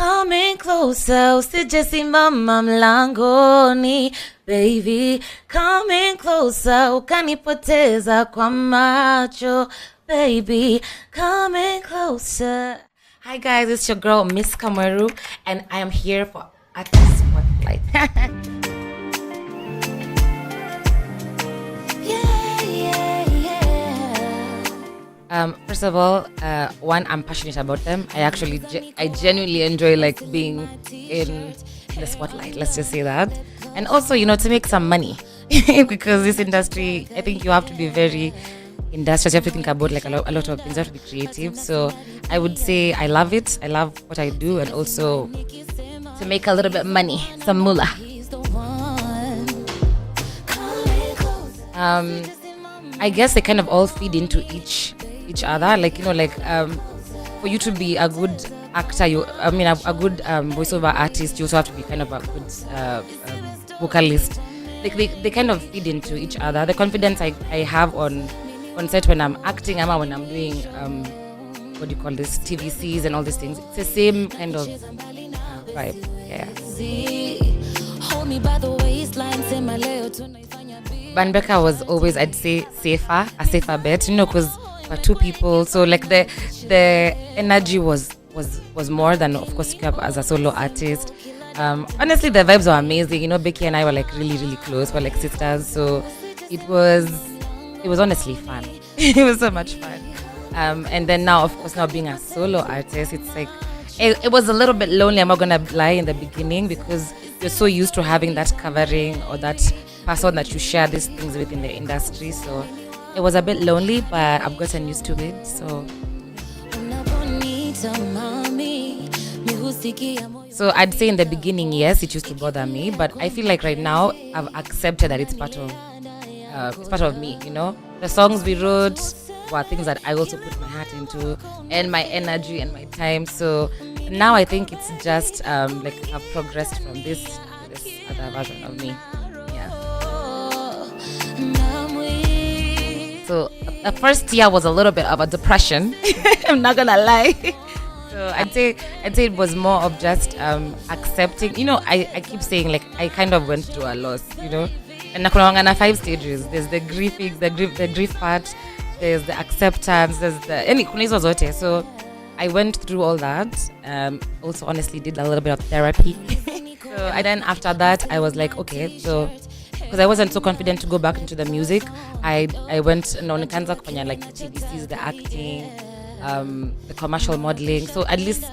coming closer, usijesimama mlangoni. Baby, coming closer, ukanipoteza kwa macho. Baby, coming closer. Hi guys, it's your girl Miss Kamweru, and I am here for Artist Spotlight. First of all, one, I'm passionate about them. I genuinely enjoy like being in the spotlight. Let's just say that. And also, to make some money because this industry, I think you have to be very industrious. You have to think about like a lot of things. You have to be creative. So I would say I love it. I love what I do, and also to make a little bit of money, some moolah. I guess they kind of all feed into each other. For you to be a good actor, a good voiceover artist, you also have to be kind of a good vocalist. Like they kind of feed into each other. The confidence I have on set when I'm acting, or when I'm doing TVCs and all these things, it's the same kind of vibe. Yeah. Band BeCa was always, I'd say, a safer bet, because for two people, so like the energy was more than, of course, you have as a solo artist. Honestly, the vibes were amazing. BeCa and I were like really, really close. We're like sisters, so it was honestly fun. It was so much fun. And then now, of course, being a solo artist, it's like it was a little bit lonely. I'm not gonna lie, in the beginning, because you're so used to having that covering or that person that you share these things with in the industry. So it was a bit lonely, but I've gotten used to it. So I'd say in the beginning, yes, it used to bother me, but I feel like right now I've accepted that it's part of me. The songs we wrote were things that I also put my heart into, and my energy and my time. So now I think it's just like I've progressed from this to this other version of me. Yeah. So the first year was a little bit of a depression. I'm not gonna lie. So I'd say it was more of just accepting. I keep saying, like, I kind of went through a loss. And kuna 5 stages. There's the grieving, the grief part. There's the acceptance. There's kuna hizo zote. So I went through all that. Also, honestly, did a little bit of therapy. And then after that, I was like, okay, so because I wasn't so confident to go back into the music, I went nikaanza kufanya like the TVCs, the acting, the commercial modeling. So at least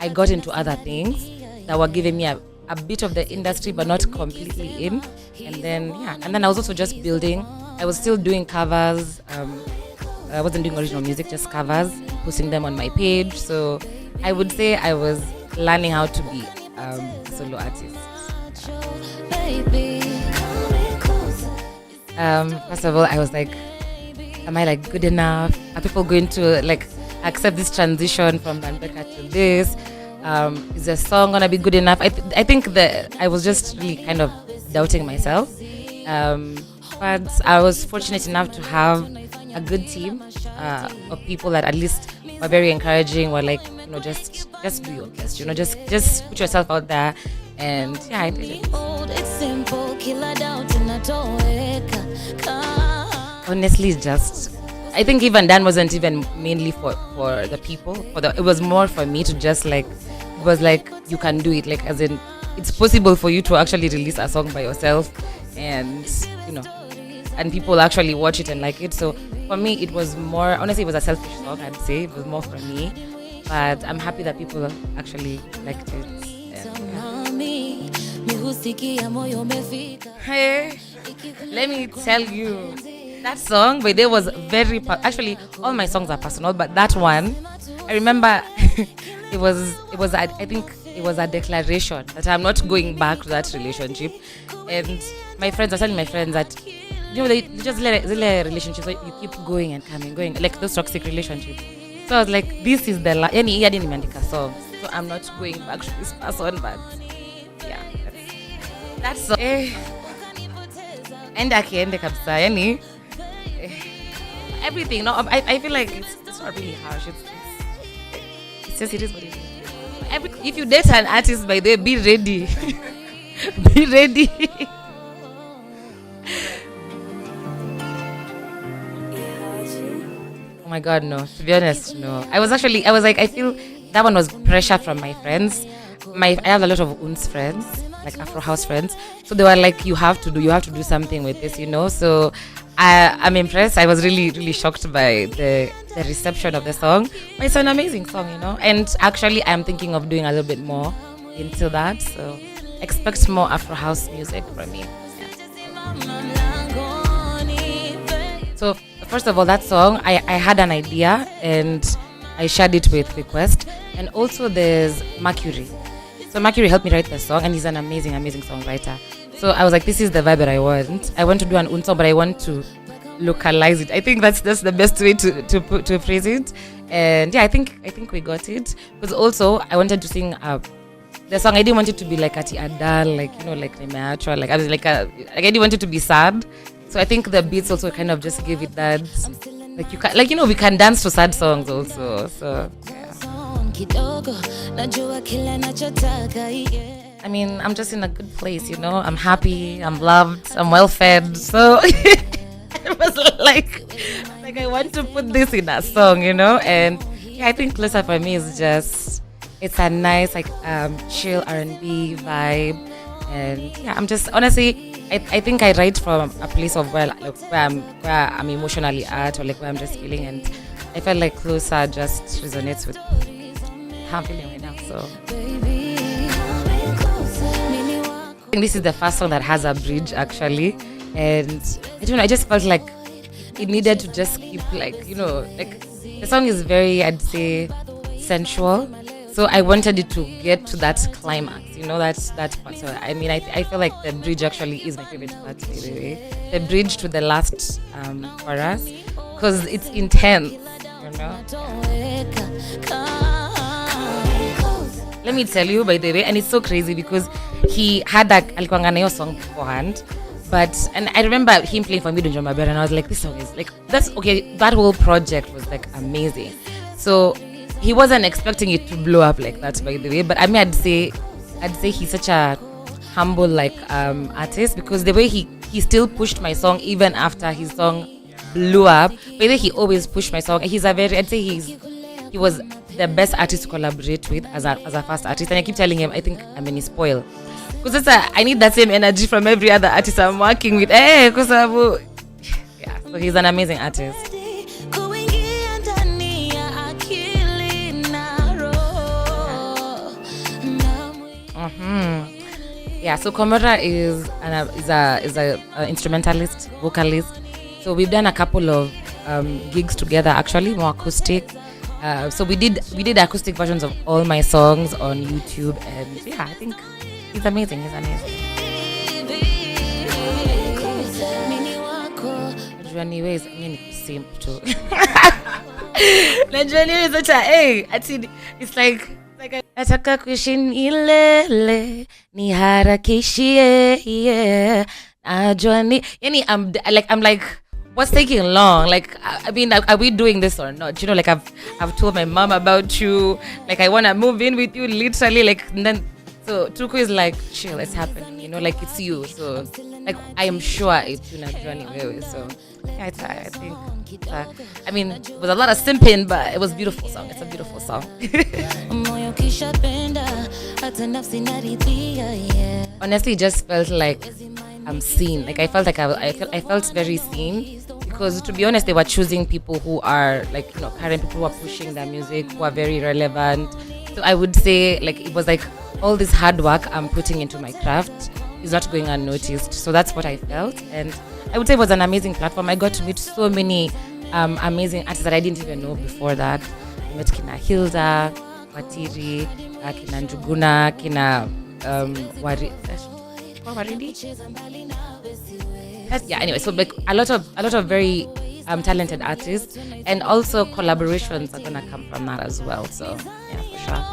I got into other things that were giving me a bit of the industry, but not completely in. And then I was also just building. I was still doing covers. I wasn't doing original music, just covers, posting them on my page. So I would say I was learning how to be a solo artist. First of all, I was like, am I like good enough? Are people going to like accept this transition from Band BeCa to this? Is the song gonna be good enough? I think that I was just really kind of doubting myself. But I was fortunate enough to have a good team of people that at least were very encouraging. Were like, just do your best. Just put yourself out there. And yeah, I did it. Honestly, I think even Dan wasn't even mainly for the people. It was more for me to just like, it was like, you can do it. Like, as in, it's possible for you to actually release a song by yourself, and and people actually watch it and like it. So for me, it was more, honestly, it was a selfish song, I'd say. It was more for me, but I'm happy that people actually liked it. Hey, let me tell you, that song by there was very actually all my songs are personal, but that one, I remember it was I think it was a declaration that I'm not going back to that relationship. And I was telling my friends that they just relationships, you keep going and going, like those toxic relationships. So I was like, this is the song, so I'm not going back to this person. But yeah, that's Enda Ukienda kabisa, everything. No, I feel like it's not really harsh. It's just, it is what it is. If you date an artist, by the way, be ready. Be ready. Oh my God, no. To be honest, no. I was like, I feel that one was pressure from my friends. I have a lot of Oontz friends, like Afro-house friends. So they were like, you have to do something with this, So I'm impressed. I was really, really shocked by the reception of the song. But it's an amazing song, And actually, I'm thinking of doing a little bit more into that. So expect more Afro-house music from me. Yeah. So first of all, that song, I had an idea and I shared it with Request. And also there's Mercury. So Mercury helped me write the song and he's an amazing, amazing songwriter. So I was like, this is the vibe that I want. I want to do an Oontz song, but I want to localize it. I think that's the best way to phrase it. And yeah, I think we got it. Because also I wanted to sing the song. I didn't want it to be like Ati Adal, like Nimeachwa. Like I was like I didn't want it to be sad. So I think the beats also kind of just give it that, we can dance to sad songs also. So yeah. I mean, I'm just in a good place, I'm happy, I'm loved, I'm well fed. So it was like I want to put this in a song, And yeah, I think Closer for me is just, it's a nice chill R&B vibe. And yeah, I'm just honestly, I think I write from a place of where I'm emotionally at, or like where I'm just feeling, and I felt like Closer just resonates with how I'm feeling right now. So I think this is the first song that has a bridge actually, and I don't know, I just felt like it needed to just keep the song is very, I'd say, sensual. So I wanted it to get to that climax, that part. So I mean, I feel like the bridge actually is my favorite part, by the way. The bridge to the last chorus, because it's intense, Let me tell you, by the way, and it's so crazy because he had that alikuanga na hiyo song beforehand. And I remember him playing for me Dunjo Mabera, and I was like, this song is like, that's okay. That whole project was like amazing. So he wasn't expecting it to blow up like that, by the way. But I mean, I'd say he's such a humble artist, because the way he still pushed my song even after his song blew up. By the way, he always pushed my song. He was the best artist to collaborate with as a first artist. And I keep telling him, I think I'm in his spoil. Because I need that same energy from every other artist I'm working with. Yeah, so he's an amazing artist. Yeah, so Kamweru is an instrumentalist, vocalist. So we've done a couple of gigs together, actually, more acoustic. So we did acoustic versions of all my songs on YouTube, and yeah, I think he's amazing. Anyways, I mean, it's simple too. It's like nataka kuishi milele niharakishie, yeah, najua ni, yani I'm like, what's taking long? Like, I mean, are we doing this or not? Like I've told my mom about you, like I want to move in with you, literally, like, and then so Tuku is like, chill, it's happening, like it's you. So like I am sure it's you, najua ni wewe. So yeah, I think I mean, it was a lot of simping, but it was a beautiful song. It's a beautiful song. Honestly, it just felt like I'm seen. Like I felt like I felt very seen, because to be honest, they were choosing people who are like, current people who are pushing their music, who are very relevant. So I would say like it was like all this hard work I'm putting into my craft is not going unnoticed. So that's what I felt, and I would say it was an amazing platform. I got to meet so many amazing artists that I didn't even know before that. I met Kina Hilda, Watiri, Kina Njuguna, Kina Waridi. Yeah, anyway, so like a lot of very talented artists, and also collaborations are gonna come from that as well. So yeah, for sure.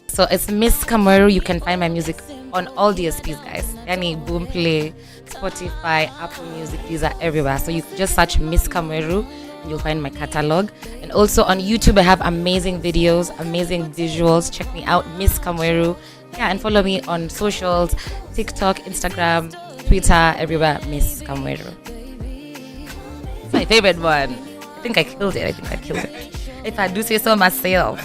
So it's Miss Kamweru. You can find my music on all DSPs, guys. Yani Boomplay, Spotify, Apple Music, these are everywhere. So you just search Miss Kamweru and you'll find my catalog. And And also on YouTube, I have amazing videos, amazing visuals. Check me out, Miss Kamweru. Yeah, and follow me on socials, TikTok, Instagram, Twitter, everywhere, Miss Kamweru. It's my favorite one. I think I killed it. If I do say so myself.